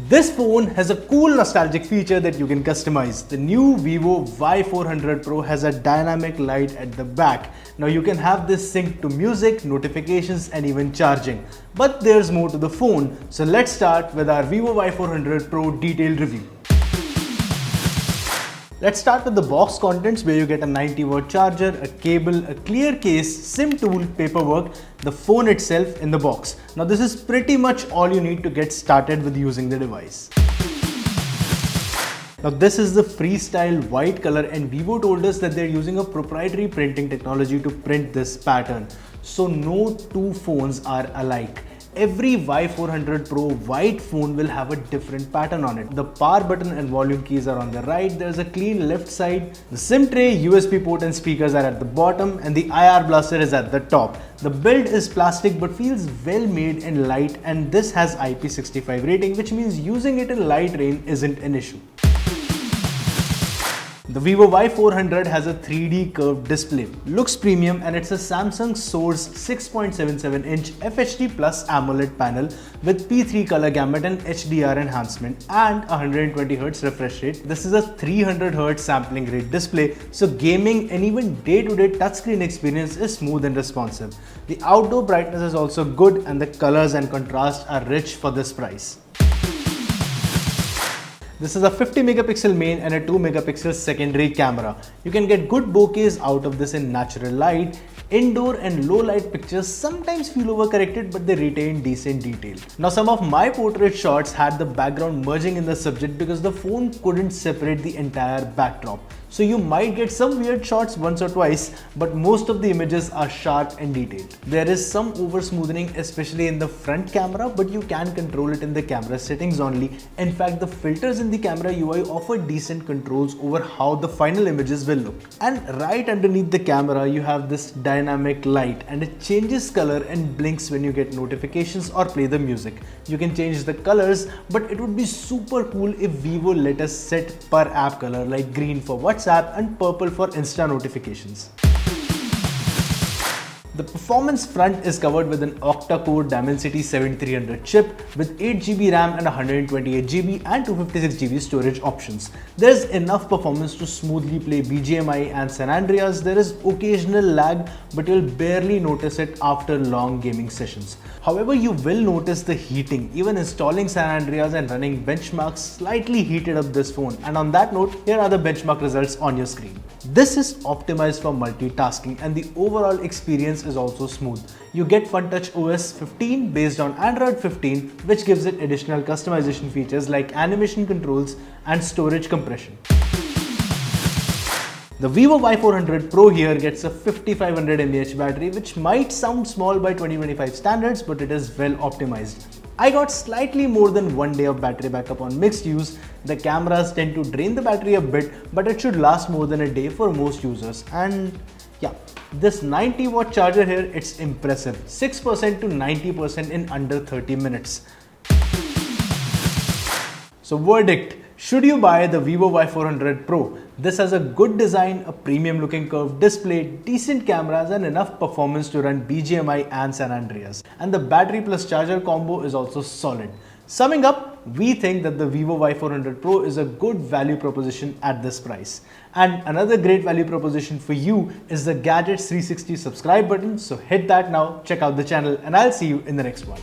This phone has a cool nostalgic feature that you can customize. The new Vivo Y400 Pro has a dynamic light at the back. Now you can have this synced to music, notifications and even charging. But there's more to the phone, so let's start with our Vivo Y400 Pro detailed review. Let's start with the box contents, where you get a 90-watt charger, a cable, a clear case, SIM tool, paperwork, the phone itself in the box. Now this is pretty much all you need to get started with using the device. Now this is the freestyle white color, and Vivo told us that they're using a proprietary printing technology to print this pattern. So no two phones are alike. Every Y400 Pro white phone will have a different pattern on it. The power button and volume keys are on the right, there's a clean left side, the SIM tray, USB port and speakers are at the bottom, and the IR blaster is at the top. The build is plastic but feels well made and light, and this has IP65 rating, which means using it in light rain isn't an issue. The Vivo Y400 has a 3D curved display, looks premium, and it's a Samsung Source 6.77-inch FHD Plus AMOLED panel with P3 color gamut and HDR enhancement and 120Hz refresh rate. This is a 300Hz sampling rate display, so gaming and even day-to-day touchscreen experience is smooth and responsive. The outdoor brightness is also good, and the colors and contrast are rich for this price. This is a 50 megapixel main and a 2 megapixel secondary camera. You can get good bokehs out of this in natural light. Indoor and low light pictures sometimes feel overcorrected, but they retain decent detail. Now some of my portrait shots had the background merging in the subject because the phone couldn't separate the entire backdrop. So you might get some weird shots once or twice, but most of the images are sharp and detailed. There is some over smoothing, especially in the front camera, but you can control it in the camera settings only. In fact, the filters in the camera UI offer decent controls over how the final images will look. And right underneath the camera, you have this dynamic light, and it changes color and blinks when you get notifications or play the music. You can change the colors, but it would be super cool if Vivo let us set per app color, like green for WhatsApp and purple for Insta notifications. The performance front is covered with an octa-core Dimensity 7300 chip with 8GB RAM and 128GB and 256GB storage options. There's enough performance to smoothly play BGMI and San Andreas. There is occasional lag, but you'll barely notice it after long gaming sessions. However, you will notice the heating. Even installing San Andreas and running benchmarks slightly heated up this phone. And on that note, here are the benchmark results on your screen. This is optimized for multitasking, and the overall experience is also smooth. You get FunTouch OS 15 based on Android 15, which gives it additional customization features like animation controls and storage compression. The Vivo Y400 Pro here gets a 5500 mAh battery, which might sound small by 2025 standards, but it is well optimized. I got slightly more than 1 day of battery backup on mixed use. The cameras tend to drain the battery a bit, but it should last more than a day for most users. And yeah, this 90-watt charger here, it's impressive. 6% to 90% in under 30 minutes. So verdict, should you buy the Vivo Y400 Pro? This has a good design, a premium looking curved display, decent cameras and enough performance to run BGMI and San Andreas. And the battery plus charger combo is also solid. Summing up, we think that the Vivo Y400 Pro is a good value proposition at this price. And another great value proposition for you is the Gadgets 360 subscribe button. So hit that now, check out the channel, and I'll see you in the next one.